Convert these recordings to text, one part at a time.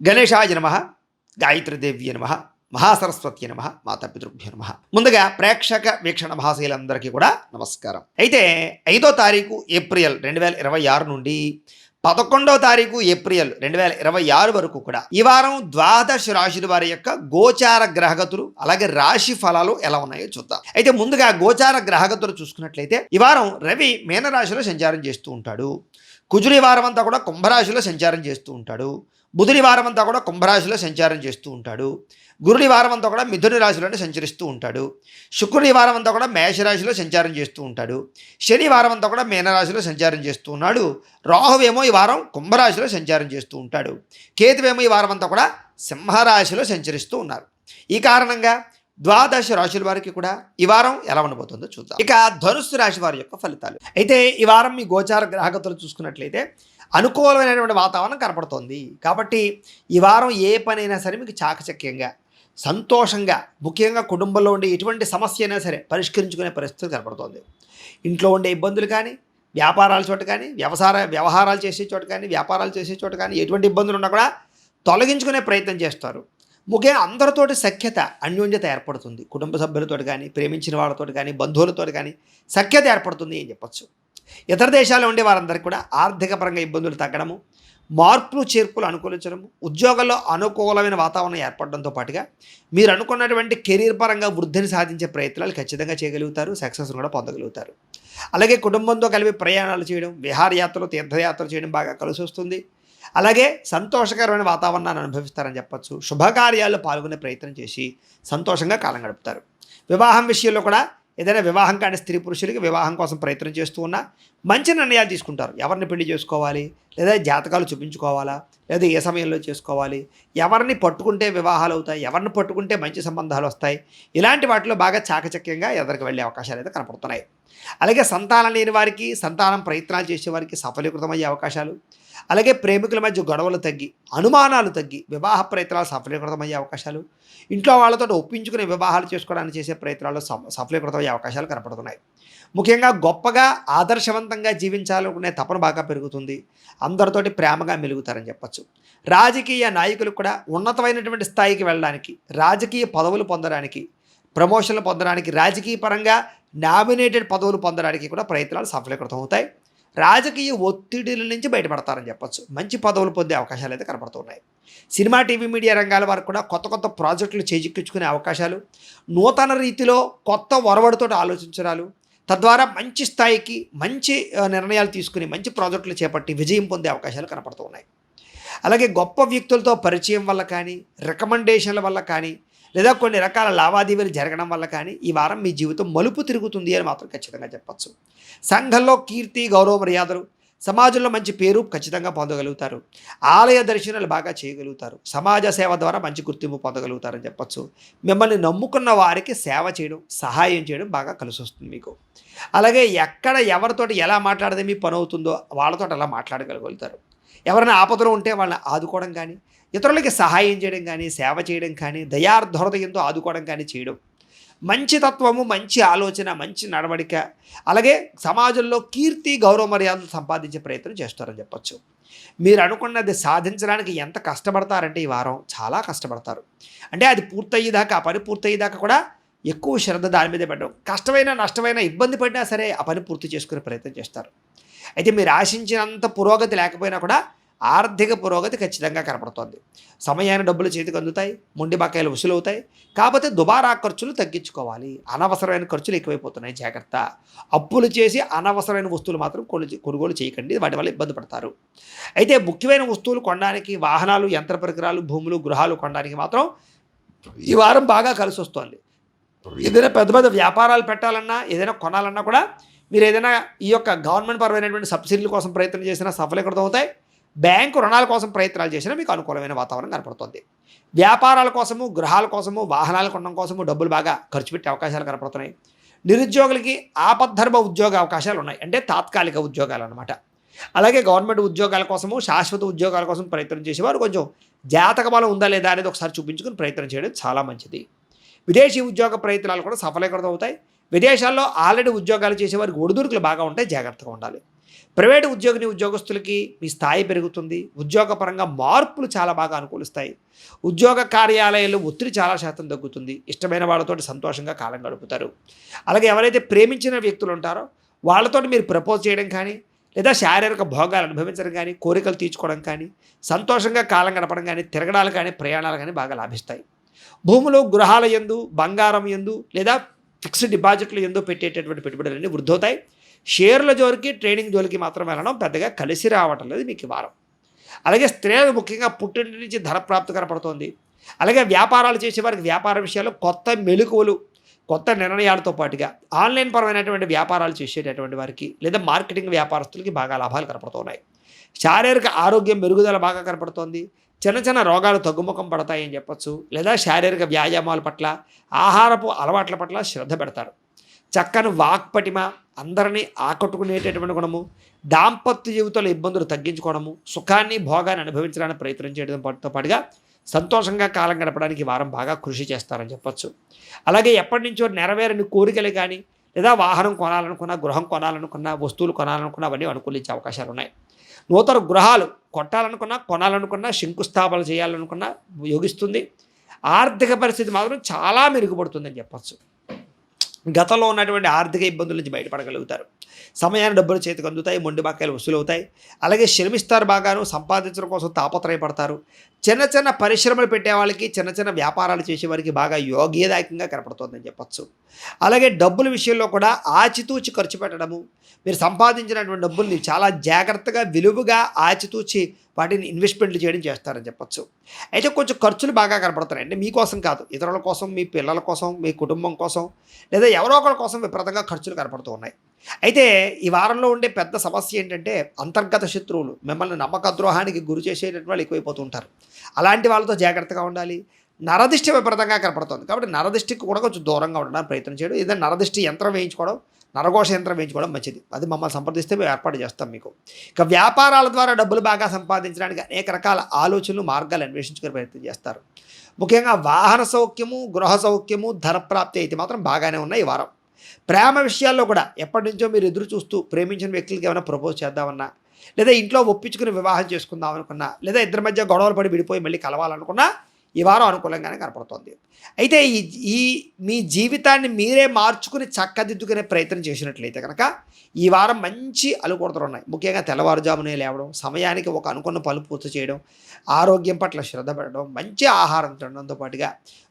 గణేశాయ నమః, గాయత్రీదేవ్య నమః, మహాసరస్వతి నమః, మాతాపితృభ్యో నమః. ముందుగా ప్రేక్షక వీక్షణ మహాశైలందరికీ కూడా నమస్కారం. అయితే 5వ తారీఖు ఏప్రిల్ 2026 నుండి 11వ తారీఖు ఏప్రిల్ 2026 వరకు కూడా ఈ వారం ద్వాదశ రాశుల వారి యొక్క గోచార గ్రహగతులు అలాగే రాశి ఫలాలు ఎలా ఉన్నాయో చూద్దాం. అయితే ముందుగా గోచార గ్రహగతులు చూసుకున్నట్లయితే ఈ వారం రవి మీనరాశిలో సంచారం చేస్తూ ఉంటాడు. కుజుడి వారం అంతా కూడా కుంభరాశిలో సంచారం చేస్తూ ఉంటాడు. బుధుడి వారం అంతా కూడా కుంభరాశిలో సంచారం చేస్తూ ఉంటాడు. గురుడి వారం అంతా కూడా మిథున రాశిలోనే సంచరిస్తూ ఉంటాడు. శుక్రుడి వారం అంతా కూడా మేషరాశిలో సంచారం చేస్తూ ఉంటాడు. శని వారం అంతా కూడా మీనరాశిలో సంచారం చేస్తూ ఉన్నాడు. రాహువేమో ఈ వారం కుంభరాశిలో సంచారం చేస్తూ ఉంటాడు. కేతువేమో ఈ వారం అంతా కూడా సింహరాశిలో సంచరిస్తూ ఉన్నారు. ఈ కారణంగా ద్వాదశ రాశుల వారికి కూడా ఈ వారం ఎలా ఉండబోతుందో చూద్దాం. ఇక ధనుస్సు రాశి వారి యొక్క ఫలితాలు. అయితే ఈ వారం మీ గోచార గ్రహగతులు చూసుకున్నట్లయితే అనుకూలమైనటువంటి వాతావరణం కనపడుతోంది. కాబట్టి ఈ వారం ఏ పనైనా సరే మీకు చాకచక్యంగా సంతోషంగా ముఖ్యంగా కుటుంబంలో ఉండే ఎటువంటి సమస్య అయినా సరే పరిష్కరించుకునే పరిస్థితి కనపడుతోంది. ఇంట్లో ఉండే ఇబ్బందులు కానీ వ్యాపారాల చోట కానీ వ్యవహారాలు చేసే చోట కానీ వ్యాపారాలు చేసే చోట కానీ ఎటువంటి ఇబ్బందులు ఉన్నా కూడా తొలగించుకునే ప్రయత్నం చేస్తారు. ముఖ్యంగా అందరితోటి సఖ్యత అన్యోన్యత ఏర్పడుతుంది. కుటుంబ సభ్యులతో కానీ ప్రేమించిన వాళ్ళతో కానీ బంధువులతో కానీ సఖ్యత ఏర్పడుతుంది అని చెప్పచ్చు. ఇతర దేశాల్లో ఉండే వారందరికీ కూడా ఆర్థిక పరంగా ఇబ్బందులు తగ్గడము, మార్పులు చేర్పులు అనుకూలించడము, ఉద్యోగాల్లో అనుకూలమైన వాతావరణం ఏర్పడడంతో పాటుగా మీరు అనుకున్నటువంటి కెరీర్ పరంగా వృద్ధిని సాధించే ప్రయత్నాలు ఖచ్చితంగా చేయగలుగుతారు. సక్సెస్ను కూడా పొందగలుగుతారు. అలాగే కుటుంబంతో కలిపి ప్రయాణాలు చేయడం, విహారయాత్రలు తీర్థయాత్రలు చేయడం బాగా కలిసి వస్తుంది. అలాగే సంతోషకరమైన వాతావరణాన్ని అనుభవిస్తారని చెప్పచ్చు. శుభకార్యాల్లో పాల్గొనే ప్రయత్నం చేసి సంతోషంగా కాలం గడుపుతారు. వివాహం విషయంలో కూడా ఏదైనా వివాహం కాని స్త్రీ పురుషులకి వివాహం కోసం ప్రయత్నం చేస్తూ ఉన్నా మంచి నిర్ణయాలు తీసుకుంటారు. ఎవరిని పెళ్లి చేసుకోవాలి, లేదా జాతకాలు చూపించుకోవాలా, లేదా ఏ సమయంలో చేసుకోవాలి, ఎవరిని పట్టుకుంటే వివాహాలు అవుతాయి, ఎవరిని పట్టుకుంటే మంచి సంబంధాలు వస్తాయి, ఇలాంటి వాటిలో బాగా చాకచక్యంగా ఎదరికి వెళ్ళే అవకాశాలు అయితే కనపడుతున్నాయి. అలాగే సంతానం లేని వారికి, సంతానం ప్రయత్నాలు చేసేవారికి సఫలీకృతమయ్యే అవకాశాలు, అలాగే ప్రేమికుల మధ్య గొడవలు తగ్గి అనుమానాలు తగ్గి వివాహ ప్రయత్నాలు సఫలీకృతమయ్యే అవకాశాలు, ఇంట్లో వాళ్ళతో ఒప్పించుకుని వివాహాలు చేసుకోవడానికి చేసే ప్రయత్నాల్లో సఫలీకృతమయ్యే అవకాశాలు కనపడుతున్నాయి. ముఖ్యంగా గొప్పగా ఆదర్శవంతంగా జీవించాలనుకునే తపన బాగా పెరుగుతుంది. అందరితోటి ప్రేమగా మెలుగుతారని చెప్పచ్చు. రాజకీయ నాయకులు కూడా ఉన్నతమైనటువంటి స్థాయికి వెళ్ళడానికి, రాజకీయ పదవులు పొందడానికి, ప్రమోషన్లు పొందడానికి, రాజకీయ పరంగా నామినేటెడ్ పదవులు పొందడానికి కూడా ప్రయత్నాలు సఫలీకృతం అవుతాయి. రాజకీయ ఒత్తిడిల నుంచి బయటపడతారని చెప్పచ్చు. మంచి పదవులు పొందే అవకాశాలు అయితే కనపడుతున్నాయి. సినిమా టీవీ మీడియా రంగాల వారికి కూడా కొత్త కొత్త ప్రాజెక్టులు చేజిక్కించుకునే అవకాశాలు, నూతన రీతిలో కొత్త ఒరవడితో ఆలోచించడాలు, తద్వారా మంచి స్థాయికి మంచి నిర్ణయాలు తీసుకుని మంచి ప్రాజెక్టులు చేపట్టి విజయం పొందే అవకాశాలు కనపడుతూ ఉన్నాయి. అలాగే గొప్ప వ్యక్తులతో పరిచయం వల్ల కానీ, రికమెండేషన్ల వల్ల కానీ, లేదా కొన్ని రకాల లావాదేవీలు జరగడం వల్ల కానీ ఈ వారం మీ జీవితం మలుపు తిరుగుతుంది అని మాత్రం ఖచ్చితంగా చెప్పచ్చు. సంఘంలో కీర్తి గౌరవ మర్యాదలు, సమాజంలో మంచి పేరు ఖచ్చితంగా పొందగలుగుతారు. ఆలయ దర్శనాలు బాగా చేయగలుగుతారు. సమాజ సేవ ద్వారా మంచి గుర్తింపు పొందగలుగుతారని చెప్పచ్చు. మిమ్మల్ని నమ్ముకున్న వారికి సేవ చేయడం, సహాయం చేయడం బాగా కలిసి వస్తుంది మీకు. అలాగే ఎక్కడ ఎవరితోటి ఎలా మాట్లాడితే మీ పని అవుతుందో వాళ్ళతో అలా మాట్లాడగలుగుతారు. ఎవరైనా ఆపదలో ఉంటే వాళ్ళని ఆదుకోవడం కానీ, ఇతరులకి సహాయం చేయడం కానీ, సేవ చేయడం కానీ, దయార్ధహృదయంతో ఆదుకోవడం కానీ చేయడం, మంచి తత్వము, మంచి ఆలోచన, మంచి నడవడిక, అలాగే సమాజంలో కీర్తి గౌరవ మర్యాదలు సంపాదించే ప్రయత్నం చేస్తారని చెప్పచ్చు. మీరు అనుకున్నది సాధించడానికి ఎంత కష్టపడతారంటే ఈ వారం చాలా కష్టపడతారు. అంటే అది పూర్తయ్యేదాకా, ఆ పని పూర్తయ్యేదాకా కూడా ఎక్కువ శ్రద్ధ దాని మీదే పెట్టడం, కష్టమైన నష్టమైన ఇబ్బంది పడినా సరే ఆ పని పూర్తి చేసుకునే ప్రయత్నం చేస్తారు. అయితే మీరు ఆశించినంత పురోగతి లేకపోయినా కూడా ఆర్థిక పురోగతి ఖచ్చితంగా కనపడుతోంది. సమయాన్ని డబ్బులు చేతికి అందుతాయి, మొండి బకాయిలు వసూలు అవుతాయి. కాకపోతే దుబారా ఖర్చులు తగ్గించుకోవాలి. అనవసరమైన ఖర్చులు ఎక్కువైపోతున్నాయి, జాగ్రత్త. అప్పులు చేసి అనవసరమైన వస్తువులు మాత్రం కొనుగోలు చేయకండి, వాటి వల్ల ఇబ్బంది పడతారు. అయితే ముఖ్యమైన వస్తువులు కొనడానికి, వాహనాలు, యంత్ర పరికరాలు, భూములు, గృహాలు కొనడానికి మాత్రం ఈ వారం బాగా కలిసి వస్తుంది. ఏదైనా పెద్ద పెద్ద వ్యాపారాలు పెట్టాలన్నా, ఏదైనా కొనాలన్నా కూడా మీరు ఏదైనా ఈ యొక్క గవర్నమెంట్ పరమైనటువంటి సబ్సిడీల కోసం ప్రయత్నం చేసినా సఫలీకృతం అవుతాయి. బ్యాంకు రుణాల కోసం ప్రయత్నాలు చేసినా మీకు అనుకూలమైన వాతావరణం కనపడుతుంది. వ్యాపారాల కోసము, గృహాల కోసము, వాహనాల కొనడం కోసము డబ్బులు బాగా ఖర్చు పెట్టే అవకాశాలు కనపడుతున్నాయి. నిరుద్యోగులకి ఆపద్ధర్మ ఉద్యోగ అవకాశాలు ఉన్నాయి, అంటే తాత్కాలిక ఉద్యోగాలు అన్నమాట. అలాగే గవర్నమెంట్ ఉద్యోగాల కోసము, శాశ్వత ఉద్యోగాల కోసం ప్రయత్నం చేసేవారు కొంచెం జాతక బలం ఉందా లేదా అనేది ఒకసారి చూపించుకుని ప్రయత్నం చేయడం చాలా మంచిది. విదేశీ ఉద్యోగ ప్రయత్నాలు కూడా సఫలీకృతం అవుతాయి. విదేశాల్లో ఆల్రెడీ ఉద్యోగాలు చేసేవారికి ఒడిదుడుకులు బాగా ఉంటాయి, జాగ్రత్తగా ఉండాలి. ప్రైవేటు ఉద్యోగస్తులకి మీ స్థాయి పెరుగుతుంది. ఉద్యోగపరంగా మార్పులు చాలా బాగా అనుకూలిస్తాయి. ఉద్యోగ కార్యాలయాల్లో ఒత్తిడి చాలా శాతం తగ్గుతుంది. ఇష్టమైన వాళ్ళతోటి సంతోషంగా కాలం గడుపుతారు. అలాగే ఎవరైతే ప్రేమించిన వ్యక్తులు ఉంటారో వాళ్ళతోటి మీరు ప్రపోజ్ చేయడం కానీ, లేదా శారీరక భోగాలు అనుభవించడం కానీ, కోరికలు తీర్చుకోవడం కానీ, సంతోషంగా కాలం గడపడం కానీ, తిరగడాలు కానీ, ప్రయాణాలు కానీ బాగా లాభిస్తాయి. భూములు, గృహాల యందు, బంగారం యందు లేదా ఫిక్స్డ్ డిపాజిట్లు యందు పెట్టేటటువంటి పెట్టుబడులన్నీ వృద్ధవుతాయి. షేర్ల జోలికి, ట్రేడింగ్ జోలికి మాత్రం వెళ్ళడం పెద్దగా కలిసి రావటం లేదు మీకు ఈ వారం. అలాగే స్త్రీలకు ముఖ్యంగా పుట్టింటి నుంచి ధన ప్రాప్తి కనపడుతోంది. అలాగే వ్యాపారాలు చేసేవారికి వ్యాపార విషయాల్లో కొత్త మెళుకువలు, కొత్త నిర్ణయాలతో పాటుగా ఆన్లైన్ పరమైనటువంటి వ్యాపారాలు చేసేటటువంటి వారికి లేదా మార్కెటింగ్ వ్యాపారస్తులకి బాగా లాభాలు కనపడుతున్నాయి. శారీరక ఆరోగ్యం మెరుగుదల బాగా కనపడుతోంది. చిన్న చిన్న రోగాలు తగ్గుముఖం పడతాయని చెప్పొచ్చు. లేదా శారీరక వ్యాయామాల పట్ల, ఆహారపు అలవాట్ల పట్ల శ్రద్ధ పెడతారు. చక్కని వాక్పటిమ, అందరినీ ఆకట్టుకునేటటువంటి గుణము, దాంపత్య జీవితంలో ఇబ్బందులు తగ్గించుకోవడము, సుఖాన్ని భోగాన్ని అనుభవించడానికి ప్రయత్నం చేయడంతో పాటుగా సంతోషంగా కాలం గడపడానికి వారం బాగా కృషి చేస్తారని చెప్పొచ్చు. అలాగే ఎప్పటి నుంచో నెరవేరని కోరికలు కానీ, లేదా వాహనం కొనాలనుకున్నా, గృహం కొనాలనుకున్నా, వస్తువులు కొనాలనుకున్నా అవన్నీ అనుకూలించే అవకాశాలు ఉన్నాయి. నూతన గృహాలు కొనాలనుకున్నా, శంకుస్థాపన చేయాలనుకున్నా యోగిస్తుంది. ఆర్థిక పరిస్థితి మాత్రం చాలా మెరుగుపడుతుందని చెప్పచ్చు. గతంలో ఉన్నటువంటి ఆర్థిక ఇబ్బందుల నుంచి బయటపడగలుగుతారు. సమయాన్ని డబ్బులు చేతికి అందుతాయి, మొండి బాకాయలు వసూలవుతాయి. అలాగే శ్రమిస్తారు, బాగాను సంపాదించడం కోసం తాపత్రయపడతారు. చిన్న చిన్న పరిశ్రమలు పెట్టే వాళ్ళకి, చిన్న చిన్న వ్యాపారాలు చేసేవారికి బాగా యోగ్యదాయకంగా కనపడుతుందని చెప్పచ్చు. అలాగే డబ్బుల విషయంలో కూడా ఆచితూచి ఖర్చు పెట్టడము, మీరు సంపాదించినటువంటి డబ్బుల్ని చాలా జాగ్రత్తగా, విలువగా ఆచితూచి వాటిని ఇన్వెస్ట్మెంట్లు చేయడం చేస్తారని చెప్పచ్చు. అయితే కొంచెం ఖర్చులు బాగా కనపడుతున్నాయి. అంటే మీకోసం కాదు, ఇతరుల కోసం, మీ పిల్లల కోసం, మీ కుటుంబం కోసం, లేదా ఎవరో ఒకరి కోసం విపరీతంగా ఖర్చులు కనపడుతూ ఉన్నాయి. అయితే ఈ వారంలో ఉండే పెద్ద సమస్య ఏంటంటే అంతర్గత శత్రువులు, మిమ్మల్ని నమ్మక ద్రోహానికి గురి చేసేటటువంటి వాళ్ళు ఎక్కువైపోతూ ఉంటారు. అలాంటి వాళ్ళతో జాగ్రత్తగా ఉండాలి. నరదిష్టి విపరీతంగా కనపడుతుంది. కాబట్టి నరదిష్టికి కూడా కొంచెం దూరంగా ఉండడానికి ప్రయత్నం చేయడం, ఏదైనా నరదిష్టి యంత్రం వేయించుకోవడం, నరఘోష యంత్రం వేయించుకోవడం మంచిది. అది మమ్మల్ని సంప్రదిస్తే మేము ఏర్పాటు చేస్తాం మీకు. ఇక వ్యాపారాల ద్వారా డబ్బులు బాగా సంపాదించడానికి అనేక రకాల ఆలోచనలు, మార్గాలు అన్వేషించుకునే ప్రయత్నం చేస్తారు. ముఖ్యంగా వాహన సౌఖ్యము, గృహ సౌఖ్యము, ధనప్రాప్తి అయితే మాత్రం బాగానే ఉన్నాయి ఈ వారం. ప్రేమ విషయాల్లో కూడా ఎప్పటి నుంచో మీరు ఎదురు చూస్తూ ప్రేమించిన వ్యక్తులకి ఏమైనా ప్రపోజ్ చేద్దామన్నా, లేదా ఇంట్లో ఒప్పించుకుని వివాహం చేసుకుందాం అనుకున్నా, లేదా ఇద్దరి మధ్య గొడవలు పడి విడిపోయి మళ్ళీ కలవాలనుకున్నా ఈ వారం అనుకూలంగానే కనపడుతోంది. అయితే ఈ మీ జీవితాన్ని మీరే మార్చుకుని చక్కదిద్దుకునే ప్రయత్నం చేసినట్లయితే కనుక ఈ వారం మంచి అనుకూలతలు ఉన్నాయి. ముఖ్యంగా తెల్లవారుజామునే లేవడం, సమయానికి ఒక అనుకున్న పనులు పూర్తి చేయడం, ఆరోగ్యం పట్ల శ్రద్ధ పెట్టడం, మంచి ఆహారం తినడంతో పాటుగా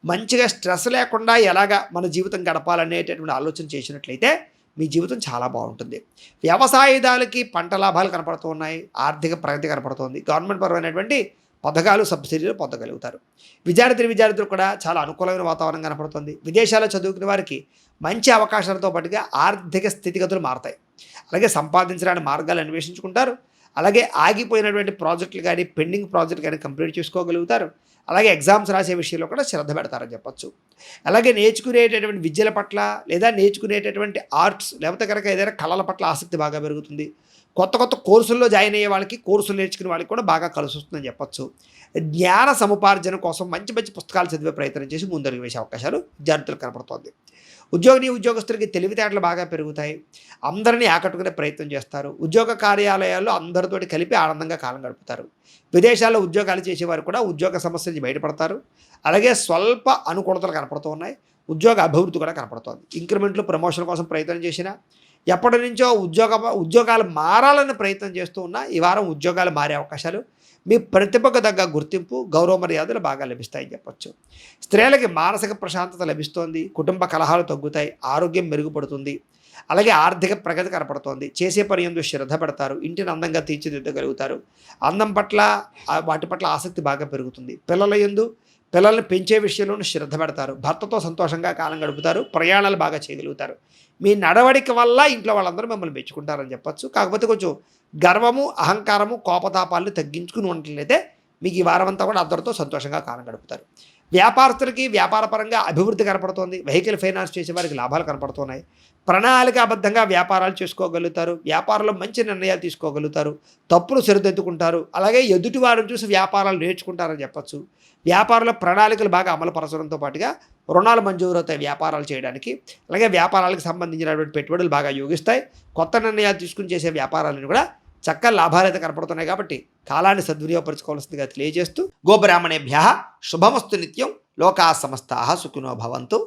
మంచిగా స్ట్రెస్ లేకుండా ఎలాగా మన జీవితం గడపాలనేటటువంటి ఆలోచన చేసినట్లయితే మీ జీవితం చాలా బాగుంటుంది. వ్యవసాయదారులకి పంట లాభాలు కనపడుతూ ఉన్నాయి. ఆర్థిక ప్రగతి కనపడుతోంది. గవర్నమెంట్ పరమైనటువంటి పథకాలు, సబ్సిడీలు పొందగలుగుతారు. విద్యార్థులు కూడా చాలా అనుకూలమైన వాతావరణం కనపడుతుంది. విదేశాల్లో చదువుకునే వారికి మంచి అవకాశాలతో పాటుగా ఆర్థిక స్థితిగతులు మారతాయి. అలాగే సంపాదించడానికి మార్గాలు అన్వేషించుకుంటారు. అలాగే ఆగిపోయినటువంటి ప్రాజెక్టులు కానీ, పెండింగ్ ప్రాజెక్టులు కానీ కంప్లీట్ చేసుకోగలుగుతారు. అలాగే ఎగ్జామ్స్ రాసే విషయంలో కూడా శ్రద్ధ పెడతారని చెప్పచ్చు. అలాగే నేర్చుకునేటటువంటి విద్యల పట్ల, లేదా నేర్చుకునేటటువంటి ఆర్ట్స్, లేకపోతే కనుక ఏదైనా కళల పట్ల ఆసక్తి బాగా పెరుగుతుంది. కొత్త కోర్సుల్లో జాయిన్ అయ్యే వాళ్ళకి, కోర్సులు నేర్చుకునే వాళ్ళకి కూడా బాగా కలిసి వస్తుందని చెప్పచ్చు. జ్ఞాన సముపార్జన కోసం మంచి మంచి పుస్తకాలు చదివే ప్రయత్నం చేసి ముందడుగు వేసే అవకాశాలు విద్యార్థులకు కనపడుతోంది. ఉద్యోగస్తులకి తెలివితేటలు బాగా పెరుగుతాయి. అందరినీ ఆకట్టుకునే ప్రయత్నం చేస్తారు. ఉద్యోగ కార్యాలయాల్లో అందరితోటి కలిపి ఆనందంగా కాలం గడుపుతారు. విదేశాల్లో ఉద్యోగాలు చేసేవారు కూడా ఉద్యోగ సమస్య నుంచి బయటపడతారు. అలాగే స్వల్ప అనుకూలతలు కనపడుతూ ఉన్నాయి. ఉద్యోగ అభివృద్ధి కూడా కనపడుతోంది. ఇంక్రిమెంట్లు, ప్రమోషన్ కోసం ప్రయత్నం చేసినా, ఎప్పటి నుంచో ఉద్యోగాలు మారాలని ప్రయత్నం చేస్తూ ఉన్నా ఈ వారం ఉద్యోగాలు మారే అవకాశాలు, మీ ప్రతిభకు తగ్గ గుర్తింపు, గౌరవ మర్యాదలు బాగా లభిస్తాయని చెప్పచ్చు. స్త్రీలకి మానసిక ప్రశాంతత లభిస్తోంది. కుటుంబ కలహాలు తగ్గుతాయి. ఆరోగ్యం మెరుగుపడుతుంది. అలాగే ఆర్థిక ప్రగతి కనపడుతోంది. చేసే పని యందు శ్రద్ధ పెడతారు. ఇంటిని అందంగా తీర్చిదిద్దగలుగుతారు. అందం పట్ల, వాటి పట్ల ఆసక్తి బాగా పెరుగుతుంది. పిల్లల్ని పెంచే విషయంలోనూ శ్రద్ధ పెడతారు. భర్తతో సంతోషంగా కాలం గడుపుతారు. ప్రయాణాలు బాగా చేయగలుగుతారు. మీ నడవడిక వల్ల ఇంట్లో వాళ్ళందరూ మిమ్మల్ని మెచ్చుకుంటారని చెప్పచ్చు. కాకపోతే కొంచెం గర్వము, అహంకారము, కోపతాపాలను తగ్గించుకుని ఉన్నట్లయితే మీకు ఈ వారం అంతా కూడా అందరితో సంతోషంగా కాలం గడుపుతారు. వ్యాపారస్తులకి వ్యాపారపరంగా అభివృద్ధి కనపడుతోంది. వెహికల్ ఫైనాన్స్ చేసే వారికి లాభాలు కనపడుతున్నాయి. ప్రణాళికాబద్ధంగా వ్యాపారాలు చేసుకోగలుగుతారు. వ్యాపారంలో మంచి నిర్ణయాలు తీసుకోగలుగుతారు. తప్పులు సరిదిద్దుకుంటారు. అలాగే ఎదుటి వారిని చూసి వ్యాపారాలు నేర్చుకుంటారని చెప్పచ్చు. వ్యాపారంలో ప్రణాళికలు బాగా అమలుపరచడంతో పాటుగా రుణాలు మంజూరు అవుతాయి వ్యాపారాలు చేయడానికి. అలాగే వ్యాపారాలకు సంబంధించినటువంటి పెట్టుబడులు బాగా యోగిస్తాయి. కొత్త నిర్ణయాలు తీసుకుని చేసే వ్యాపారాలను కూడా చక్కగా లాభాలైతే కనపడుతున్నాయి కాబట్టి కాలాన్ని సద్వినియోగపరచుకోవాల్సిందిగా తెలియజేస్తూ గోబ్రాహ్మణేభ్యः శుభమస్తు నిత్యం. లోకా సమస్తాః సుఖినో భవంతు.